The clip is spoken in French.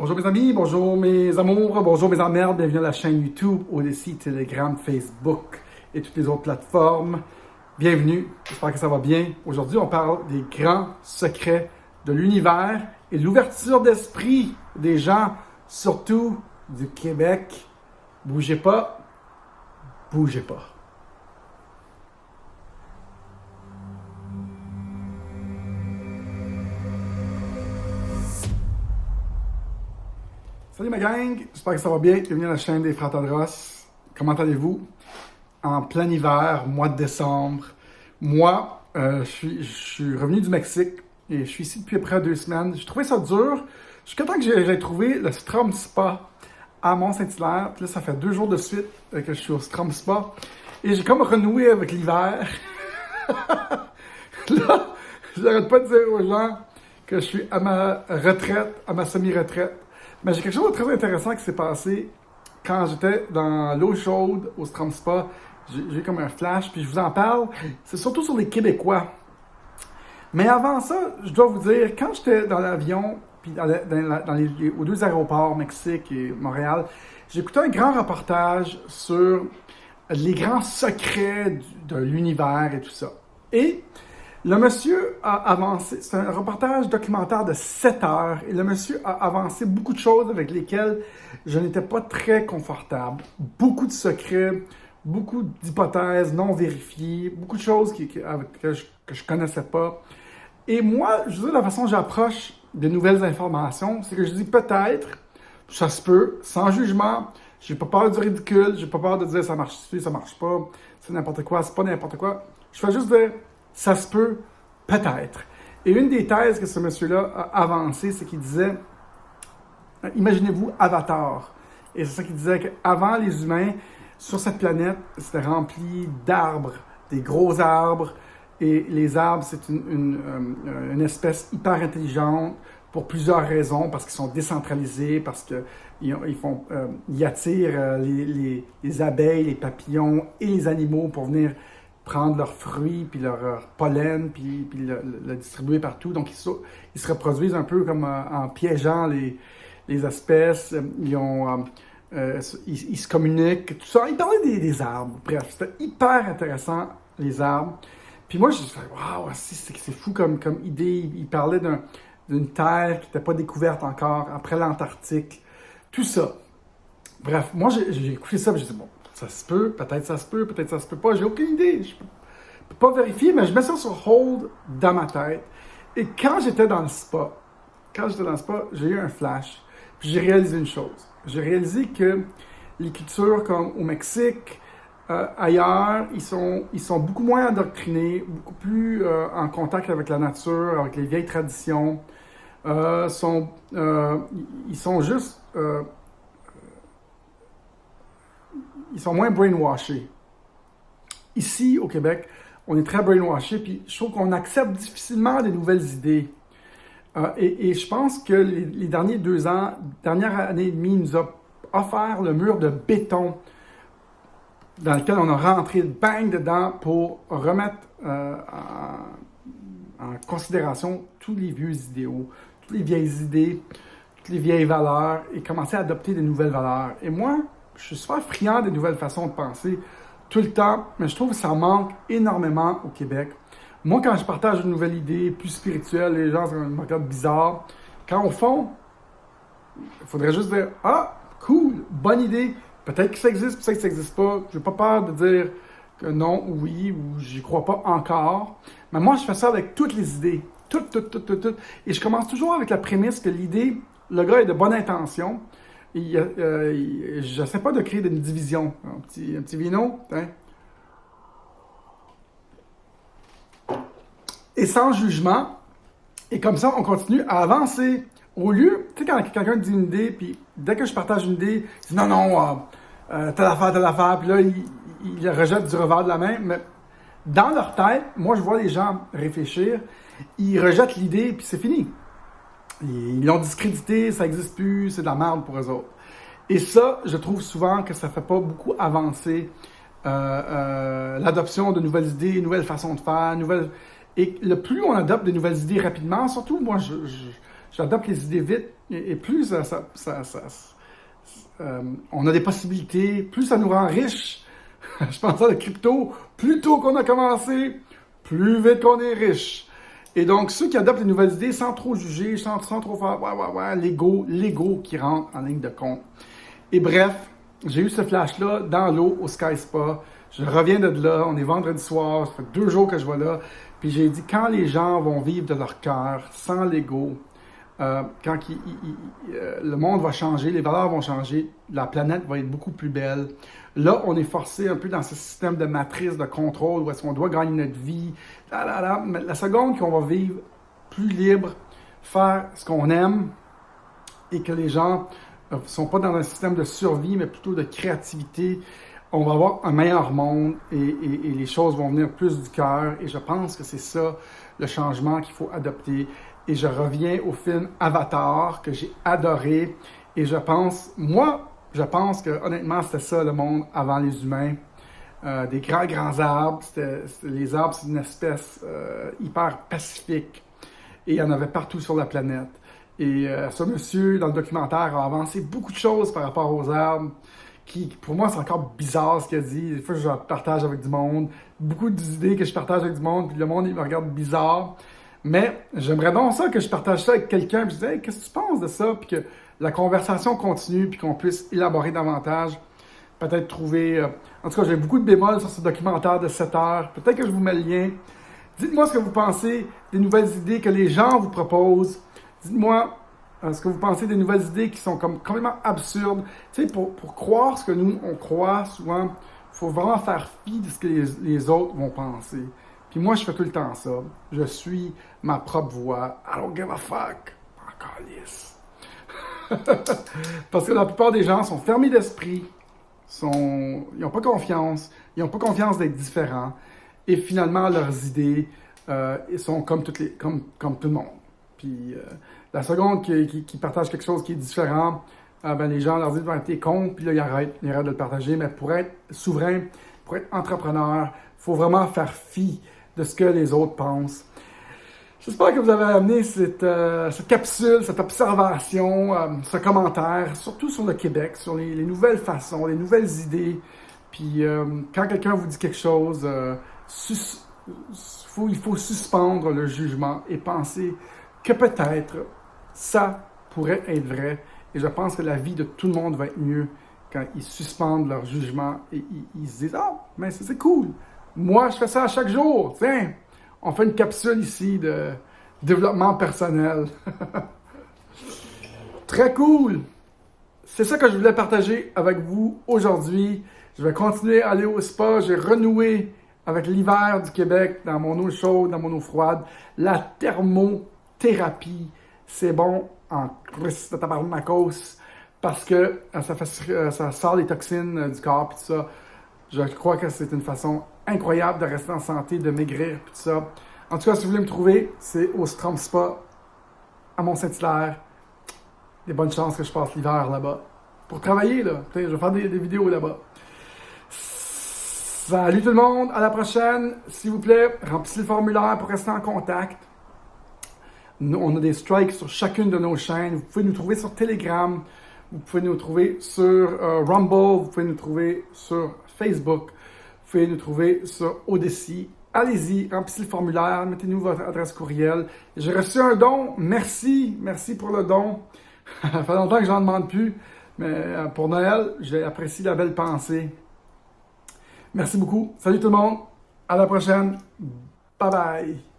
Bonjour mes amis, bonjour mes amours, bonjour mes emmerdes, bienvenue à la chaîne YouTube, Odyssey, Telegram, Facebook et toutes les autres plateformes. Bienvenue, j'espère que ça va bien. Aujourd'hui, on parle des grands secrets de l'univers et de l'ouverture d'esprit des gens, surtout du Québec. Bougez pas, bougez pas. Salut ma gang, j'espère que ça va bien. Bienvenue à la chaîne des Frères Tadros. Comment allez-vous? En plein hiver, mois de décembre. Moi, je suis revenu du Mexique et je suis ici depuis à peu près 2 semaines. J'ai trouvé ça dur. Je suis content que j'ai trouvé le Strom Spa à Mont-Saint-Hilaire. Puis là, ça fait 2 jours de suite que je suis au Strom Spa. Et j'ai comme renoué avec l'hiver. Là, j'arrête pas de dire aux gens que je suis à ma retraite, à ma semi-retraite. Mais j'ai quelque chose de très intéressant qui s'est passé quand j'étais dans l'eau chaude au Strom Spa. J'ai eu comme un flash, puis je vous en parle. C'est surtout sur les Québécois. Mais avant ça, je dois vous dire, quand j'étais dans l'avion, puis aux 2 aéroports, Mexique et Montréal, j'ai écouté un grand reportage sur les grands secrets de l'univers et tout ça. Et le monsieur a avancé, c'est un reportage documentaire de 7 heures, et le monsieur a avancé beaucoup de choses avec lesquelles je n'étais pas très confortable. Beaucoup de secrets, beaucoup d'hypothèses non vérifiées, beaucoup de choses que je connaissais pas. Et moi, je veux dire, la façon dont j'approche de nouvelles informations, c'est que je dis peut-être, ça se peut, sans jugement, j'ai pas peur du ridicule, j'ai pas peur de dire ça marche-tu, ça marche pas, c'est n'importe quoi, c'est pas n'importe quoi. Je fais juste dire, ça se peut, peut-être. Et une des thèses que ce monsieur-là a avancées, c'est qu'il disait, imaginez-vous Avatar. Et c'est ça qu'il disait qu'avant les humains, sur cette planète, c'était rempli d'arbres, des gros arbres. Et les arbres, c'est une espèce hyper intelligente pour plusieurs raisons, parce qu'ils sont décentralisés, parce qu'ils attirent les abeilles, les papillons et les animaux pour venir prendre leurs fruits, puis leur pollen, puis le distribuer partout. Donc, ils se reproduisent un peu comme en piégeant les espèces. Ils se communiquent, tout ça. Il parlait des arbres. Bref, c'était hyper intéressant, les arbres. Puis moi, je me suis dit, waouh, c'est fou comme idée. Il parlait d'une terre qui n'était pas découverte encore, après l'Antarctique. Tout ça. Bref, moi, j'ai écouté ça, et j'ai dit, bon, ça se peut, peut-être ça se peut, peut-être ça se peut pas. J'ai aucune idée. Je peux pas vérifier, mais je mets ça sur hold dans ma tête. Et quand j'étais dans le spa, j'ai eu un flash. Puis j'ai réalisé une chose. J'ai réalisé que les cultures comme au Mexique, ailleurs, ils sont beaucoup moins endoctrinés, beaucoup plus en contact avec la nature, avec les vieilles traditions. Ils sont juste... ils sont moins brainwashés. Ici, au Québec, on est très brainwashés, puis je trouve qu'on accepte difficilement des nouvelles idées. Et je pense que les derniers 2 ans, dernière année et demie, nous a offert le mur de béton dans lequel on a rentré bang dedans pour remettre en considération tous les vieux idéaux, toutes les vieilles idées, toutes les vieilles valeurs et commencer à adopter des nouvelles valeurs. Et moi, je suis super friand des nouvelles façons de penser tout le temps, mais je trouve que ça manque énormément au Québec. Moi, quand je partage une nouvelle idée plus spirituelle, les gens me regardent bizarre. Quand au fond, il faudrait juste dire « Ah, cool, bonne idée. Peut-être que ça existe, peut-être que ça n'existe pas. Je n'ai pas peur de dire que non ou oui, ou j'y crois pas encore. » Mais moi, je fais ça avec toutes les idées. Toutes. Et je commence toujours avec la prémisse que l'idée, le gars est de bonne intention. Je n'essaie pas de créer une division. Un petit vino, hein? Et sans jugement. Et comme ça, on continue à avancer. Au lieu, tu sais, quand quelqu'un dit une idée, puis dès que je partage une idée, il dit non, telle affaire, puis là, il rejette du revers de la main. Mais dans leur tête, moi, je vois les gens réfléchir, ils rejettent l'idée, puis c'est fini. Ils l'ont discrédité, ça n'existe plus, c'est de la merde pour eux autres. Et ça, je trouve souvent que ça ne fait pas beaucoup avancer l'adoption de nouvelles idées, nouvelles façons de faire, Et le plus on adopte de nouvelles idées rapidement, surtout moi, j'adopte les idées vite, et plus on a des possibilités, plus ça nous rend riches. Je pense à la crypto, plus tôt qu'on a commencé, plus vite qu'on est riche. Et donc, ceux qui adoptent les nouvelles idées sans trop juger, sans trop faire l'ego qui rentre en ligne de compte. Et bref, j'ai eu ce flash-là dans l'eau au Sky Spa. Je reviens de là, on est vendredi soir, ça fait 2 jours que je vais là. Puis j'ai dit, quand les gens vont vivre de leur cœur, sans l'ego, quand le monde va changer, les valeurs vont changer, la planète va être beaucoup plus belle. Là, on est forcé un peu dans ce système de matrice, de contrôle, où est-ce qu'on doit gagner notre vie. Mais la seconde qu'on va vivre plus libre, faire ce qu'on aime, et que les gens ne sont pas dans un système de survie, mais plutôt de créativité, on va avoir un meilleur monde et les choses vont venir plus du cœur. Et je pense que c'est ça le changement qu'il faut adopter. Et je reviens au film Avatar que j'ai adoré. Et je pense que honnêtement, c'était ça le monde avant les humains. Des grands arbres. Les arbres, c'est une espèce hyper pacifique. Et il y en avait partout sur la planète. Et ce monsieur, dans le documentaire, a avancé beaucoup de choses par rapport aux arbres. Qui, pour moi, c'est encore bizarre ce qu'il a dit. Des fois, je partage avec du monde. Beaucoup d'idées que je partage avec du monde, puis le monde, il me regarde bizarre. Mais j'aimerais donc ça, que je partage ça avec quelqu'un, puis je dis, hey, qu'est-ce que tu penses de ça? Puis que la conversation continue, puis qu'on puisse élaborer davantage. Peut-être trouver... En tout cas, j'ai beaucoup de bémols sur ce documentaire de 7 heures. Peut-être que je vous mets le lien. Dites-moi ce que vous pensez des nouvelles idées que les gens vous proposent. Dites-moi ce que vous pensez des nouvelles idées qui sont comme complètement absurdes. Tu sais, pour croire ce que nous, on croit, souvent, il faut vraiment faire fi de ce que les autres vont penser. Puis moi, je fais tout le temps ça. Je suis ma propre voix. I don't give a fuck. Encore lisse. Parce que la plupart des gens sont fermés d'esprit, ils n'ont pas confiance, ils n'ont pas confiance d'être différents. Et finalement, leurs idées sont comme tout le monde. Puis la seconde qui partage quelque chose qui est différent, les gens leur disent « t'es con », puis là, ils arrêtent de le partager. Mais pour être souverain, pour être entrepreneur, il faut vraiment faire fi de ce que les autres pensent. J'espère que vous avez amené cette capsule, cette observation, ce commentaire, surtout sur le Québec, sur les nouvelles façons, les nouvelles idées. Puis quand quelqu'un vous dit quelque chose, il faut suspendre le jugement et penser que peut-être ça pourrait être vrai. Et je pense que la vie de tout le monde va être mieux quand ils suspendent leur jugement et ils se disent « Ah, mais c'est cool. Moi, je fais ça à chaque jour. Tiens, on fait une capsule ici de développement personnel. » Très cool. C'est ça que je voulais partager avec vous aujourd'hui. Je vais continuer à aller au spa. J'ai renoué avec l'hiver du Québec dans mon eau chaude, dans mon eau froide. La thermothérapie, c'est bon en Christ de tabarnakos parce que ça sort les toxines du corps et tout ça. Je crois que c'est une façon incroyable de rester en santé, de maigrir, tout ça. En tout cas, si vous voulez me trouver, c'est au Strom Spa, à Mont-Saint-Hilaire. Des bonnes chances que je passe l'hiver là-bas. Pour travailler, là. Je vais faire des vidéos là-bas. Salut tout le monde, à la prochaine. S'il vous plaît, remplissez le formulaire pour rester en contact. On a des strikes sur chacune de nos chaînes. Vous pouvez nous trouver sur Telegram. Vous pouvez nous trouver sur Rumble. Vous pouvez nous trouver sur Facebook. Vous pouvez nous trouver sur Odyssey. Allez-y, remplissez le formulaire, mettez-nous votre adresse courriel. J'ai reçu un don, merci pour le don. Ça fait longtemps que j'en demande plus, mais pour Noël, j'apprécie la belle pensée. Merci beaucoup, salut tout le monde, à la prochaine, bye bye.